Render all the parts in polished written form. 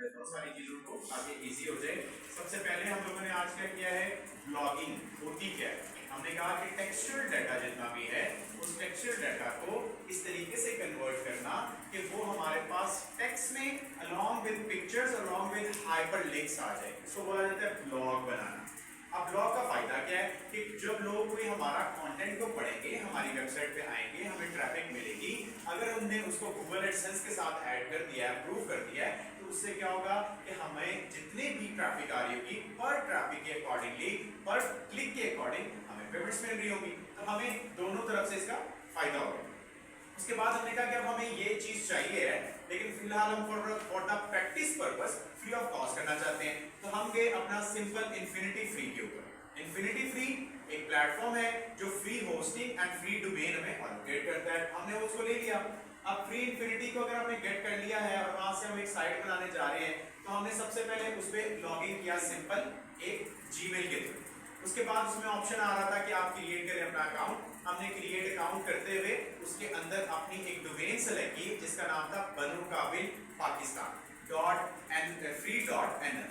बहुत सारी चीजों को आगे इजी हो जाए। सबसे पहले हम लोगों ने आज क्या किया है, ब्लॉगिंग होती क्या है। हमने कहा कि टेक्सचुअल डाटा जितना भी है उस टेक्सचुअल डाटा को इस तरीके से कन्वर्ट करना कि वो हमारे पास टेक्स्ट में along with pictures along with hyperlinks आ जाए, इसको बोला जाता है ब्लॉग बनाना। अब ब्लॉग का फायदा क्या है कि जब लोग कोई हमारा कंटेंट को पढ़ेंगे, हमारी वेबसाइट पे आएंगे, हमें ट्रैफिक मिलेगी, अगर हमने उसको गूगल एडसेंस के साथ ऐड कर दिया है, अप्रूव कर दिया है, तो उससे क्या होगा कि हमें जितने भी ट्रैफिक आ रही होगी पर ट्रैफिक के अकॉर्डिंगली, पर क्लिक के अकॉर्डिंग हमें पेमेंट्स मिल रही होगी, तो हमें दोनों तरफ से इसका फायदा होगा। उसके बाद हमने कहा कि अब हमें ये चीज चाहिए है, लेकिन फिलहाल हम for the practice purpose free of cost करना चाहते हैं, तो हम गए अपना सिंपल इन्फिनिटी फ्री के ऊपर। इन्फिनिटी फ्री एक प्लेटफॉर्म है जो free hosting and free domain हमें एलोकेट करता है, हमने उसको ले लिया। अब फ्री इन्फिनिटी को अगर हमने गेट कर लिया है और वहां से हम एक साइट बनाने जा रहे हैं, तो हमने सबसे पहले उस पर लॉग इन किया सिंपल एक जीमेल के थ्रू। उसके बाद उसमें ऑप्शन आ रहा था कि आप क्रिएट करें अपना अकाउंट। हमने क्रिएट अकाउंट करते हुए उसके अंदर अपनी एक डोमेन सेलेक्ट की जिसका नाम था बनु काबिल पाकिस्तान .free.nl।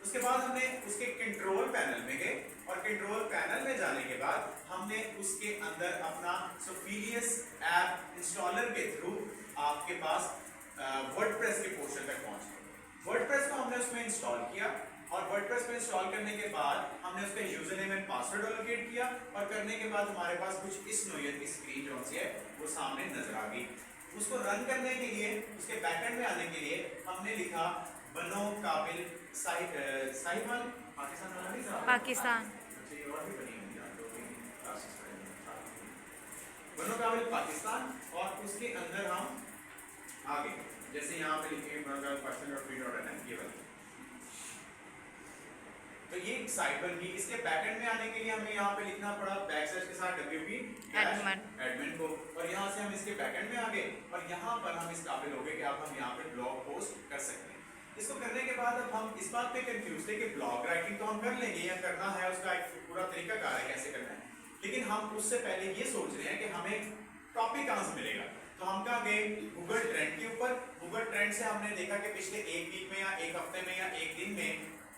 उसके बाद हमने उसके कंट्रोल पैनल में गए और कंट्रोल पैनल में जाने के बाद हमने उसके अंदर अपना सोफिलियस ऐप इंस्टॉलर के थ्रू आपके पास वर्डप्रेस के पोर्शन तक पहुंच गए। वर्डप्रेस को हमने उसमें इंस्टॉल किया और वर्डप्रेस को इंस्टॉल करने के बाद हमने उसका user name and password allocate किया और करने के बाद हमारे पास कुछ इस नोयत की स्क्रीन जो सी है वो सामने नजर आ गई। उसको रन करने के लिए, उसके बैकएंड में आने के लिए हमने लिखा बनो काबिल साहिबल पाकिस्तान। बनो काबिल पाकिस्तान और उसके अंदर हम आगे जैसे यहाँ पे लिखे बनो काबिल पाकिस्तान.free.nl ये वाली, तो ये साइट बन गई। इसके बैकएंड में आने के लिए हमें यहाँ पे लिखना पड़ा बैकस्लैश के साथ wp-admin को, और यहाँ से हम इसके बैकएंड में आ गए और यहाँ पर हम इस काबिल हो गए कि अब हम यहाँ पे ब्लॉग पोस्ट कर सकते हैं। इसको करने के बाद अब हम इस बात पे कंफ्यूज थे कि ब्लॉग राइटिंग तो हम कर लेंगे या करना है उसका एक पूरा तरीका कार है कैसे करना है, लेकिन हम उससे पहले ये सोच रहे हैं कि हमें टॉपिक कहाँ से मिलेगा। तो हम कहाँ गए गूगल ट्रेंड के ऊपर। गूगल ट्रेंड से हमने देखा कि पिछले एक वीक में या एक हफ्ते में या एक दिन में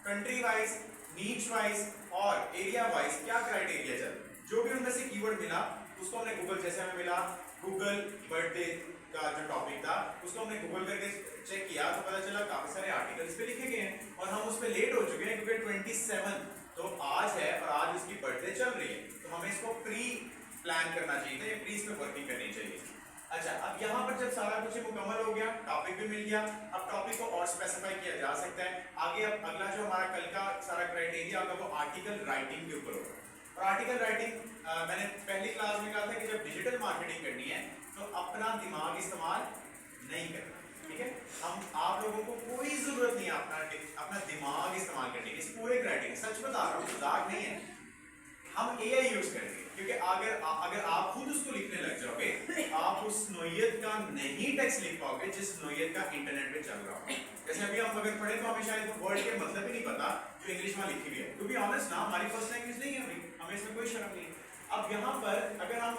कंट्री वाइज, नीच वाइज और एरिया वाइज क्या क्राइटेरिया चल, जो भी उनमें से कीवर्ड मिला उसको हमने गूगल, जैसे हमें मिला गूगल बर्थडे का जो टॉपिक था उसको हमने गूगल करके चेक किया तो पता चला काफी सारे आर्टिकल्स पे लिखे गए हैं और हम उस पे लेट हो चुके हैं क्योंकि 27 तो आज है और आज उसकी बर्थडे चल रही है, तो हमें इसको प्री प्लान करना चाहिए था, प्री इसमें वर्किंग करनी चाहिए। अच्छा, अब यहाँ पर जब सारा कुछ मुकम्मल हो गया, टॉपिक भी मिल गया, अब टॉपिक को और स्पेसिफाई किया जा सकता है। आगे अब अगला जो हमारा कल का सारा क्राइटेरिया होगा वो आर्टिकल राइटिंग के ऊपर होगा। और आर्टिकल राइटिंग मैंने पहली क्लास में कहा था कि जब डिजिटल मार्केटिंग करनी है तो अपना दिमाग इस्तेमाल नहीं करना, ठीक है। आप लोगों को कोई जरूरत नहीं है अपना दिमाग इस्तेमाल करने की इस पूरे क्राइटेरिया, सच बता रहा हूँ, मजाक नहीं है। हम एआई यूज करेंगे क्योंकि अगर आप खुद उसको लिखने लग जाओगे आप उस नोयत का नहीं टेक्स्ट लिख पाओगे जिस नोयत का इंटरनेट पे चल रहा हो। जैसे अभी हम अगर पढ़े तो हमें शायद वर्ड के मतलब ही नहीं पता जो इंग्लिश में लिखी हुई है, टू बी ऑनेस्ट ना हमारी फर्स्ट लैंग्वेज नहीं है, हमें इसमें कोई शर्म नहीं। अब यहाँ पर अगर हम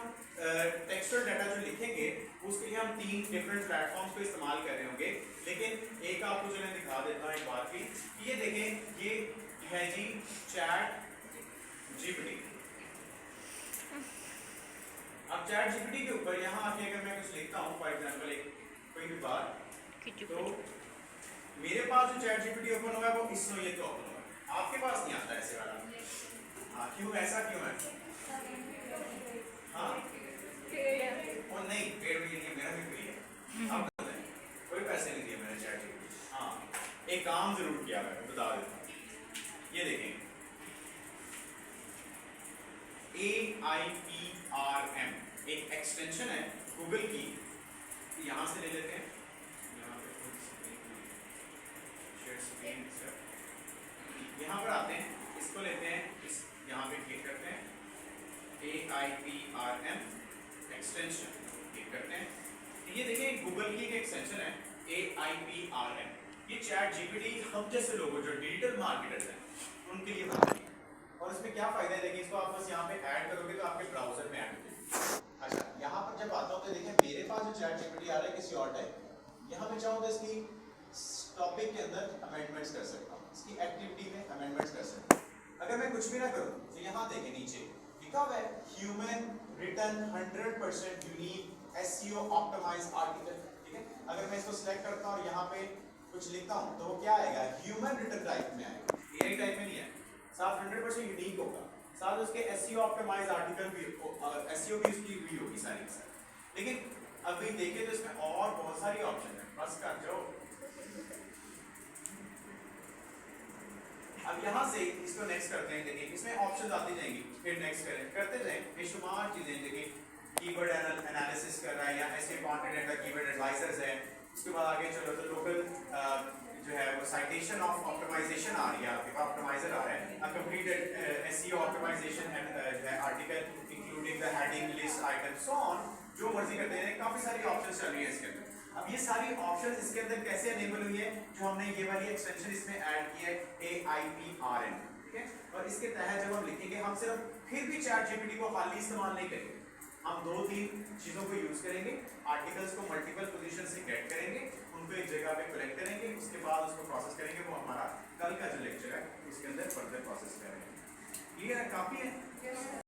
टेक्सचुअल डाटा जो लिखेंगे उसके लिए हम 3 डिफरेंट प्लेटफॉर्म्स को इस्तेमाल कर रहे होंगे, लेकिन एक आपको जो मैं दिखा देता हूँ एक बात की, ये देखें ये है जी चैट जीपीटी। अब चैट जीपीटी के ऊपर यहाँ आके अगर मैं कुछ लिखता हूँ फॉर एग्जांपल एक कोई भी बात, तो मेरे पास जो चैट जीपीटी ओपन हुआ है वो इस नोयत का ओपन हुआ है, आपके पास नहीं आता ऐसे वाला। हाँ क्यों, ऐसा क्यों है? हाँ और नहीं पेड़ भी नहीं है, मेरा भी फ्री है, आप बताएं, कोई पैसे नहीं दिए मैंने चैट जीपीटी। हाँ एक काम जरूर किया मैं बता देता हूँ, ये देखें AIPRM एक एक्सटेंशन है गूगल की, यहां से ले लेते हैं, यहां पर आते हैं, इसको लेते हैं, इस यहां पे क्लिक करते हैं AIPRM एक्सटेंशन क्लिक करते हैं, ये देखिए गूगल की एक एक्सटेंशन है AIPRM। ये चैट जीपीटी हम जैसे लोगों जो डिजिटल मार्केटर्स हैं उनके लिए बनाई है और इसमें क्या फायदा है, देखिए इसको आप बस यहाँ पे ऐड करोगे तो आपके ब्राउजर में ऐड हो जाएगी। अच्छा यहाँ पर जब आता हूँ तो देखिए मेरे पास जो चैट जीपीटी आ रहा है किसी और टाइप, यहाँ पे चाहूँ तो इसकी टॉपिक के अंदर अमेंडमेंट्स कर सकता हूँ, इसकी एक्टिविटी में अमेंडमेंट्स कर सकता हूँ। अगर मैं कुछ भी ना करूँ तो यहाँ देखें नीचे लिखा हुआ है human written 100% unique SEO optimised article, ठीक है। अगर मैं इसको सिलेक्ट करता हूँ और यहाँ पे कुछ लिखता हूँ तो वो क्या आएगा, ह्यूमन रिटर्न टाइप में आएगा, एआई टाइप में नहीं है, साथ 100% यूनिक होगा, साथ उसके एसईओ ऑप्टिमाइज्ड आर्टिकल भी एसईओ भी उसकी हुई होगी सारी की सारी। लेकिन अभी देखें तो इसमें और बहुत सारी ऑप्शन है, बस कर जाओ। अब यहाँ से इसको नेक्स्ट करते हैं, देखिए इसमें ऑप्शंस आती जाएंगी, फिर नेक्स्ट करें करते जाएं, बेशुमार चीजें देखिए कीवर्ड एनालिसिस कर रहा है या ऐसे कंटेंट का कीवर्ड एडवाइजर्स है। उसके बाद आगे चलो तो लोकल जो है वो साइटेशन ऑफ ऑप्टिमाइजेशन आ रही है, आपके पास ऑप्टिमाइजर आ रहा है, अ कंप्लीटेड एसईओ ऑप्टिमाइजेशन जो है article including the heading list item so on, जो मर्जी करते हैं, काफी सारी ऑप्शंस चल रही है इसके अंदर। अब ये सारी ऑप्शंस इसके अंदर कैसे एनेबल हुई है, जो हमने ये वाली एक्सटेंशन इसमें ऐड की है AIPRN, ठीक है। और इसके तहत जब हम लिखेंगे, हम सिर्फ फिर भी चैट जीपीटी को खाली इस्तेमाल नहीं करेंगे, हम 2-3 चीजों को यूज करेंगे, आर्टिकल्स को मल्टीपल पोजीशन से गेट करेंगे, उनको एक जगह पे कलेक्ट करेंगे, उसके बाद उसको प्रोसेस करेंगे, वो हमारा कल का जो लेक्चर है उसके अंदर फर्दर प्रोसेस करेंगे। क्लियर है, काफी है।